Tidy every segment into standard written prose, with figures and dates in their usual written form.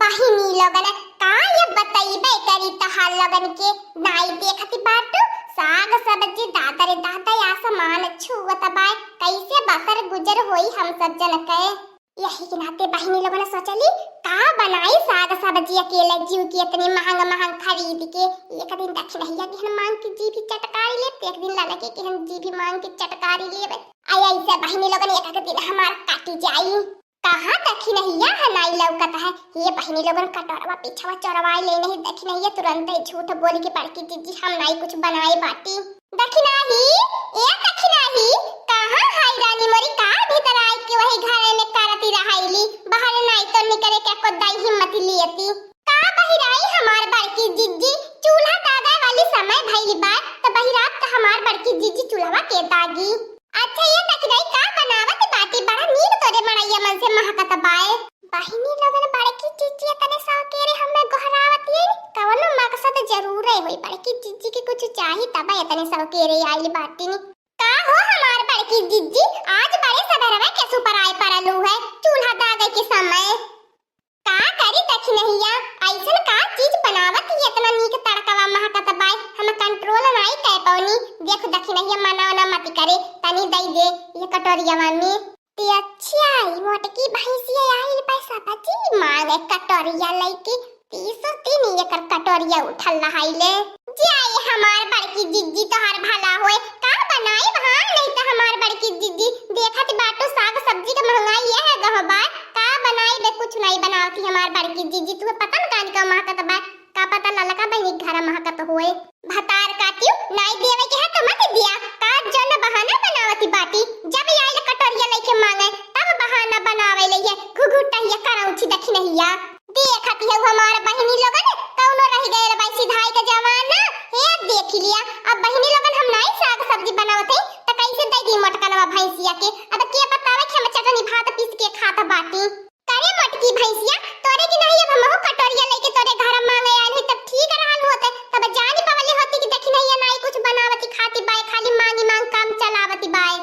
बहिनी लोगन का ये बताइबे करी तहार लोगन के नाई देखती बाटू साग सब्जी दादा रे दादा आसमान छुअत बाय कैसे बसर गुजर होई हम सब जन के यही के नाते बहिनी लोगन सोचली का बनाई साग सब्जी अकेले जीव के इतनी महंग महंग खरीद के एक दिन दक्षिण हिया के हम मांग के जी भी चटकारी ले एक दिन लाला के हम जी भी मांग के चटकारी लेबे आई ऐसे बहिनी लोगन एक दिन हमार काटी जाई कहाँ दखी नहीं है नाई लौकत है ये बहिनी लोगन कटोरवा पीछवा चोरवाई ले नहीं दखी नहीं है तुरंत ही झूठ बोल के पड़की जीजी हम नाई कुछ बनाए बाटी दखी नहीं ए दखी नहीं कहाँ हाय रानी मोरी का भीतर आई के वही घर में करती रहाईली बाहर नाई तो निकले के को दाई हिम्मत लियती का बहिराई हमार बड़की जीजी चूल्हा दादा वाली समय भइली बात तो बहिरात का हमार बड़की जीजी चूल्हा के दागी अच्छा ये दखी का बनावत बाटी बड़ा नींद तोरे मड़ैया मन से महकत बाए बहिनी लोगन बड़की चीची तने सौकेरे हमें गहरावती कवन मकसद जरूर है होई बड़की चीची के कुछ चाही तब इतने सौकेरे आई बाटी नी का हो हमार बड़की जीजी आज बड़े सवेरे के सुपर आए परलू है चूल्हा दागे के समय का करी दखी नहिया ऐसन का चीज बनावत इतना नीक तड़कावा महकत बाए हम कंट्रोल नहीं कर पाउनी देख दखी नहिया मना मत करे तनी दई दे ये कटोरिया में ते अच्छा ई मोटकी भैंसिया आइल पैसा बची मांगे कटोरिया लईके 303 एकर कटोरिया उठल रहाइले जाए हमार बड़की जीजी तोहार भला होए का बनाई वहां नहीं तो हमार बड़की जीजी देखत बाटो साग सब्जी के महंगाई है गहबार का बनाई बे कुछ नहीं बनावती हमार बड़की जीजी तुम्हें पता न कान का महकत बा का पता ललका बहिनी घर महकत होए भतार काटियो नाई देवे के है तो मत दिया का जन बहाना बनावती बाटी जब आइल कटोरिया लेके मांगे तब बहाना बनावे लइए घुघुटहिया करौची दखी नहिया देखती है हमार बहिनी लोगन कौनो रह गए भाई सिधाई का जमाना हे देख लिया अब बहिनी लोगन हम नहीं साग सब्जी बनावते त कैसे दई दी मोटकनवा भैंसिया के अब के बतावे कि हम चटनी भात पीस के खाता बाटी करे मोटकी भैंसिया तोरे की नहीं अब हम कटोरिया लेके तोरे घर मांगे आइल है तब ठीक रहल होते तब जानी पावली होती कि देखी नहीं नाई कुछ बनावती खाती बाय खाली मांगी मांग काम चलावती बाय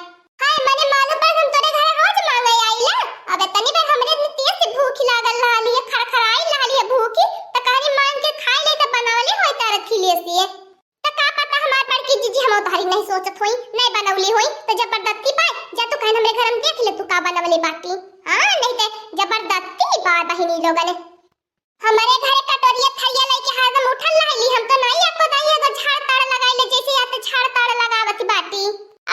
हाय मने मालूम पर हम तोरे घर रोज मांगे आइला अब तनी बार हमरे तेज से भूख लागल रहली है खरखराई रहली है भूख त कहनी मांग के खाई ले त बनावले होई तार खिले से त का पता हमार बड़की जीजी हम उधारी नहीं सोचत होई नहीं बनवली होई त जबरदस्ती बाय जा तू कहन हमरे घर में देख ले तू का बनवले बाटी हां नहीं त जबरदस्ती बाय बहिनी लोगन हमारे घर कटोरिया थैया लेके हरदम उठल रहली हम तो नहीं आपको दही एगो झाड़ ताड़ लगाइले जैसे या तो झाड़ ताड़ लगावत बाटी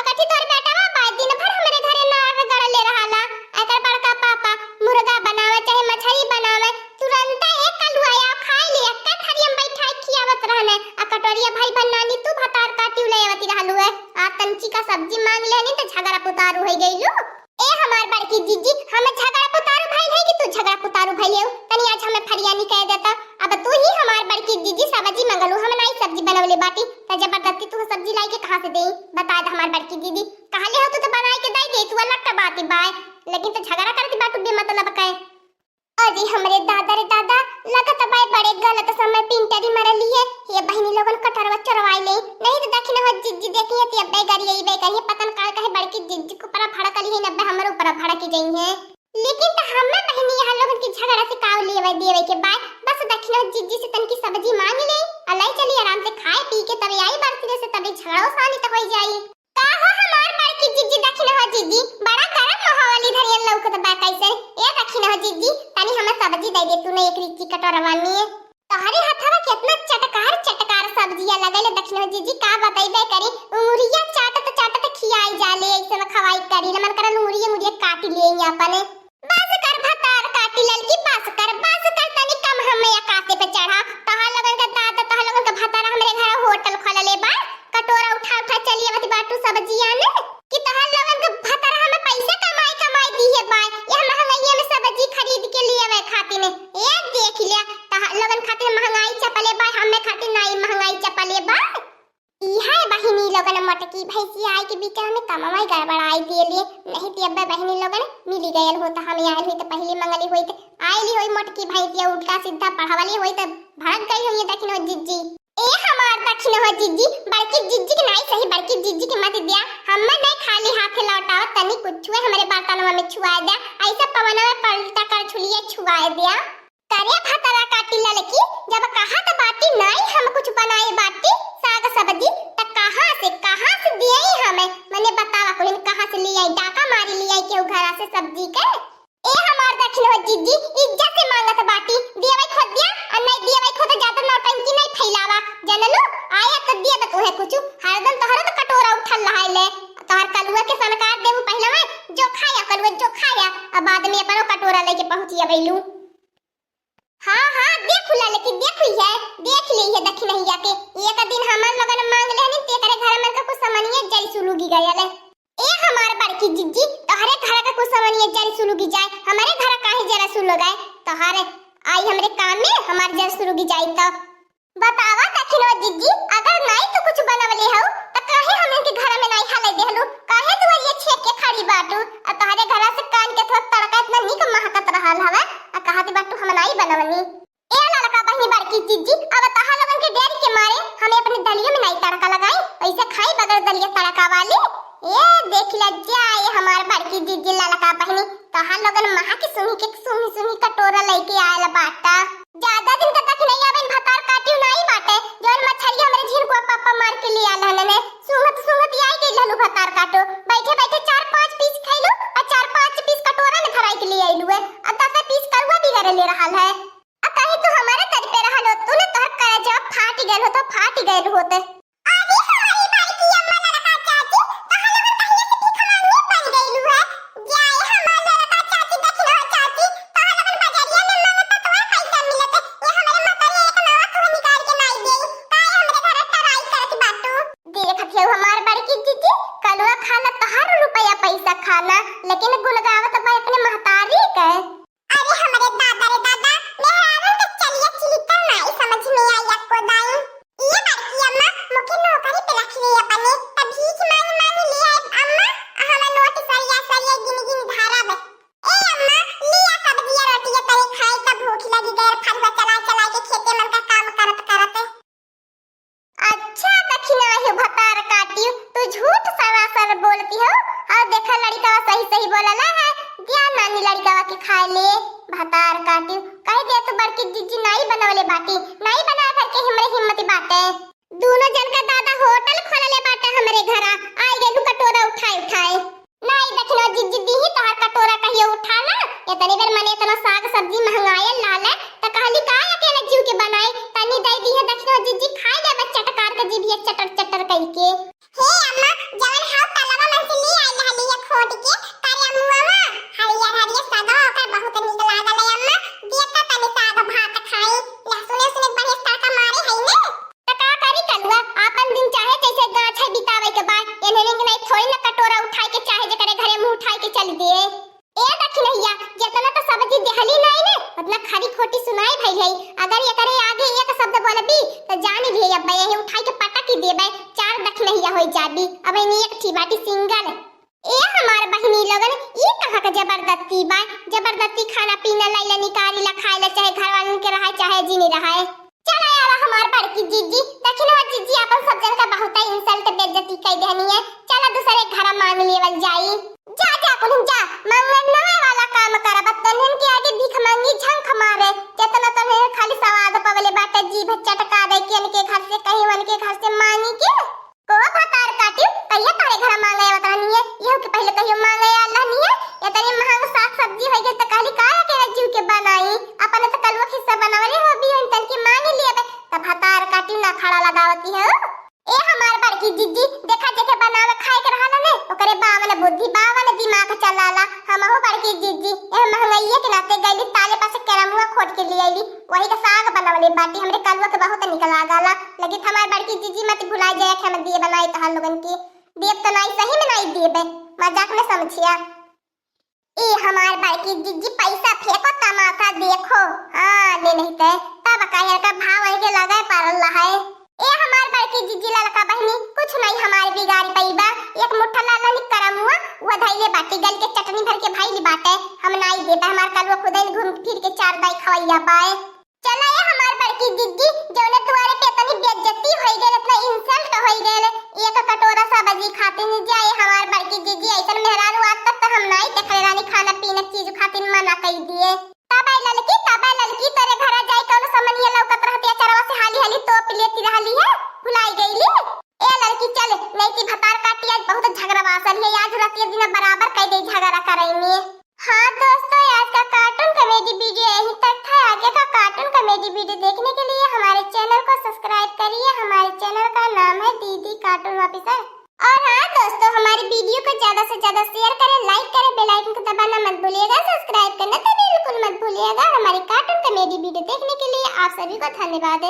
अकठी तोर बेटावा बाय दिन भर हमरे घरे नाग गड़ले रहाला एकर बड़का पापा मुर्गा बनावे चाहे मछली बनावे तुरंत एक कलुआया खाई ले एक थरिया में बैठा खियावत रहने आ कटोरिया भाई बनानी तू भतार काटिउ लेवती रहलु है आ तंची का सब्जी मांग लेनी तो झगड़ा पुतारू हो गइलु ए हमार बड़की जीजी हमें झगड़ा पुतारू भाई है कि तू झगड़ा पुतारू भाई है तनी आज हमें फरियानी कह देता अब तू ही हमार बड़की जीजी सब्जी मंगलू हम नहीं सब्जी बनवले बाटी त जबरदस्ती तू सब्जी लाई के कहां से देई बता दे हमार बड़की दीदी कहले हो तो बनाई के दई दे तू अलग का बात बाय लेकिन तो झगड़ा करती बात बेमतलब का अजी हमरे दादा रे दादा लगत बाय बड़े गलत समय पिंटरी मरली है ये बहिनी लोगन कटरवा चरवाई ले नहीं तो दखिन हो जिज्जी देखी है अबे गरिए बे कहिए पतन का कहे बड़की जिज्जी को पर भड़कली है नब्बे हमरे ऊपर भड़की गई है लेकिन तो हमें बहिनी यहाँ लोगन की झगड़ा से काव लेवे देवे के बाद बस दखिन हो जिज्जी से तन की सब्जी मांग ले अलाई चली आराम से खाए पी के तब आई बरती से तभी झगड़ा सानी तो हो जाई का हो हमार बड़की जिज्जी दखिन हो जिज्जी बड़ा गरम माहौल इधर ये लौकत बा कैसे ए दखिन हो जिज्जी तनी हमें सब्जी दे दे तूने एक रिची कटोरवा में तोहरे हाथवा कितना चटकार सब्जियां लगले दखिन हो जिज्जी का बताइबे करी उरिया चाटत खियाई जाले ऐसे में खवाई करी मन करन उरिया काटी ले अपने बस कर भतार काटी ललकी बस कर तनी कम हमें काटे पे चढ़ा तहा लगन का दादा तहा लगन का भतार हमरे घर होटल खोलले बा कटोरा उठा चलिए मत बाटू सब्जियां ने कि तहा लगन का भतार हमें पैसे कमाई दी है बाय ये महंगाई में सब्जी खरीद के लिए वे खाती ने ए देख लिया तहा लगन खातिर महंगाई चपले बाय हमें खातिर नहीं महंगाई चपले बाय ई है बहिनी लोगन मटकी भैंसी आई के बीच में कमाई गड़बड़ाई देले नहीं ते अब बहिनी लोगन मिली गयल होता हम आइल होई त पहली मंगली होई त आइली होई मटकी भैंसिया उल्टा सीधा पढ़ावली होई त भड़क गई होई दखिन हो जिज्जी ए हमार दखिन हो जिज्जी बड़की जिज्जी के नहीं सही बड़की जिज्जी के मत दिया हम नहीं खाली हाथ लौटाओ तनी कुछ हमारे बर्तनवा में छुआ दे ऐसा पवन में पलटा कर छुलिए छुआ दिया करे देख हुई है, देख ली है दखी नहीं जाके एक दिन हमन लगन मांग ले हनी ते करे घर में का कुछ सामानिया जल सुलूगी गया ले। ए हमार बड़की जिज्जी तोहरे घर का कुछ सामानिया जल सुलूगी जाए, हमारे घर काहे जरा सुलो गए तोहरे आई हमरे काम में हमार जल सुलूगी जाए। तो बतावा दखिनो जिज्जी अगर नहीं तो कुछ बनवले हो त काहे हमन के घर में नहीं हाले देहलु, काहे तू ये छेक के खड़ी बाटू आ तोहरे घर से कान के थोड़ा तड़का इतना निक महकत रहल हवे आ कहते बाटू हम नहीं बनवनी। ए लड़का बहनी बड़की जिज्जी अब तहा लगन के डेर के मारे हमें अपने दलियों में नहीं तड़का लगाई, ऐसे खाई बगैर दलिया तड़का वाली। ए देख ल जाए हमार बड़की जिज्जी लड़का बहनी तहा लगन महा की सुनी कटोरा लेके आयल बाटा। ज्यादा दिन तक नहीं आवेन भतार काटियो नहीं बाटे जोन मछली हमरे झीर को पापा मार के ले आल हने सुंगत आई गई ललू भतार काटो बैठे 4-5 पीस खैलू और 4-5 पीस कटोरा में धराई के ले आइलू है और 10 पीस करुआ भी घर ले रहल है। आ कहीं तू हमारे तर पे रहल हो तू ने तोहर करे जब फाट गइल हो तो फाट गइल होते। आगे हमारी बड़की अम्मा लड़का चाची तहा लगन कहिए से भीख मांगने बन गइलू है। जाए हमार लड़का चाची दखिनो चाची तहा लगन बाजारिया में मांगत तो पैसा मिलत ये हमरे मतरे एक नवा खो निकाल के नहीं देई काहे हमरे घर तराई करत बाटू। देख थे हमार बड़की जिज्जी कलवा खाना तोहर रुपया पैसा खाना लेकिन गुनगावत बा अपने महतारी के। अरे हमरे दादा रे दादा मेहरारू के चलिए चिलिता नहीं समझ में आया को दाई ये बड़की अम्मा मुके नौकरी पे रख ली अपने तब भीख मांग ले आए अम्मा हम नोट सरिया गिन धारा में। ए अम्मा लिया सब्जियां रोटियां तरे खाए तब भूख लगी गैर फलवा चला के खेते मन का काम करत। अच्छा दखिना है भतार काटी तू झूठ सरासर बोलती हो और देखा लड़का सही बोलला है क्या नानी लड़का के खाए ले भतार काटी कह दे तू बड़की जिज्जी नहीं बनवले बाटी नहीं बना करके हमरे हिम्मत बाटे। दोनों जन का दादा होटल खोलले बाटे हमरे घरा आई गेलू कटोरा उठाए नहीं दखिनो जिज्जी दी ही तोहर कटोरा कहियो उठाना इतनी बेर मने इतना साग सब्जी महंगाई लाले त कहली का अकेले जीव के बनाए तनी दई दी है दखिनो जिज्जी खाए ले बच्चा टकार के जीभिया चटर करके। हे अम्मा जवन हाउ तलवा में से ले आई रहली है खोट के तारे अम्मुआ हरियर सादा ओकर बहुत निक लागल है अम्मा देता तनी सादा भात खाई लहसुन बढ़िया तड़का मारे है ने त का करी कलुआ आपन दिन चाहे जैसे गाछे बितावे के बाद एने नहीं थोड़ी ना कटोरा उठाए के चाहे जे करे घरे मुंह उठाए के चल दिए। ए दखिनैया जितना तो सब्जी देहली नहीं ने उतना खरी खोटी सुनाई भई है अगर ये करे आगे एक शब्द बोलबी तो जान भी अब ये उठाई के पटक ही देबे 4 दखिनैया होई जाबी अब नी एक ठी बाटी सिंगल। ए हमार बहिनी लोगन ये कहा का जबरदस्ती खाना पीना लाइला निकाली ला खाए ला चाहे घर वालन के रहा चाहे जीनी रहा। चला यार हमार बड़की जिज्जी दखिनो जिज्जी अपन सब जन का बहुत इंसल्ट बेइज्जती कई देनी है चला दूसरे घर मांग लेवल जाई जा कुन जा मंगन नवे वाला काम करब तनन के आगे भीख मांगी झंख मारे जितना तने खाली स्वाद पवले बाटे जीभ चटका दे केन के घर से कहीं वन के घर से मांगी के को भतार काटी कहिया तारे घर मांगे बतानी है यहो के पहले कहियो मांगे अल्लाह नहीं है इतनी महंग साग सब्जी होई गई त काली काहे के जीव के बनाई अपन त कलवा खिस्सा बनावले हो भी तन के मांग लिया त भतार काटी ना खड़ा लगावती है। ए हमार बड़की जिज्जी देखा देखे बनावे खाए के रहला ने ओकरे बावले बुद्धि बावले दिमाग चलाला हमहु बड़की जिज्जी ए महंगाई के नाते गईली ताले पासे करमुआ खोट के ले आईली वही का साग बनावले बाटी हमरे कलवा के बहुत निकल आगाला लगी हमार बड़की जिज्जी मत भुलाई जाए कि हम दिए बनाई त लोगन के देव तो नहीं सही में नहीं देबे मजाक में समझिया। ए हमार बड़की जिज्जी पैसा फेंको तमाशा देखो हां ले नहीं तब काहे का भाव के लगाए पारल है। ए हमार बड़की जिज्जी लड़का बहनी कुछ नहीं हमारे बिगाड़ी पैबा एक मुट्ठा लाला नि करमुआ वो धैले बाटी गल के चटनी भर के भाईली बाटे हम नहीं देता हमार कलवा खुदै घूम फिर के 4 दाई खवैया पाए। चला ये हमार बड़की जिज्जी जौने तुम्हारे पे इतनी बेइज्जती होई गेल इतना इंसल्ट होई गेल एक कटोरा सब्जी खाते नहीं जाए हमार बड़की जिज्जी ऐसन मेहरारू आज तक हम नहीं देखले रानी खाना पीना चीज खातिर मना कई दिए तबे ललकी तेरे घर जाई कौन समनिया लौकत रहती चरवा से हाली तोप लेती रहली है भुलाई गईली। ए लड़की चल नहीं की भतार काटी आज बहुत झगड़ा वासल है आज रात दिन बराबर कई दे झगड़ा करैनी। हां दोस्तों आज का कार्टून कॉमेडी वीडियो यहीं तक था आगे का कार्टून कॉमेडी वीडियो देखने के लिए हमारे चैनल को सब्सक्राइब करिए हमारे चैनल का नाम है दीदी कार्टून ऑफिसर। और हाँ दोस्तों हमारी वीडियो को ज्यादा से ज्यादा शेयर करें लाइक करें बेल आइकन को दबाना मत भूलिएगा सब्सक्राइब करना तो बिल्कुल मत भूलिएगा। हमारी कार्टून कॉमेडी वीडियो देखने के लिए आप सभी को धन्यवाद।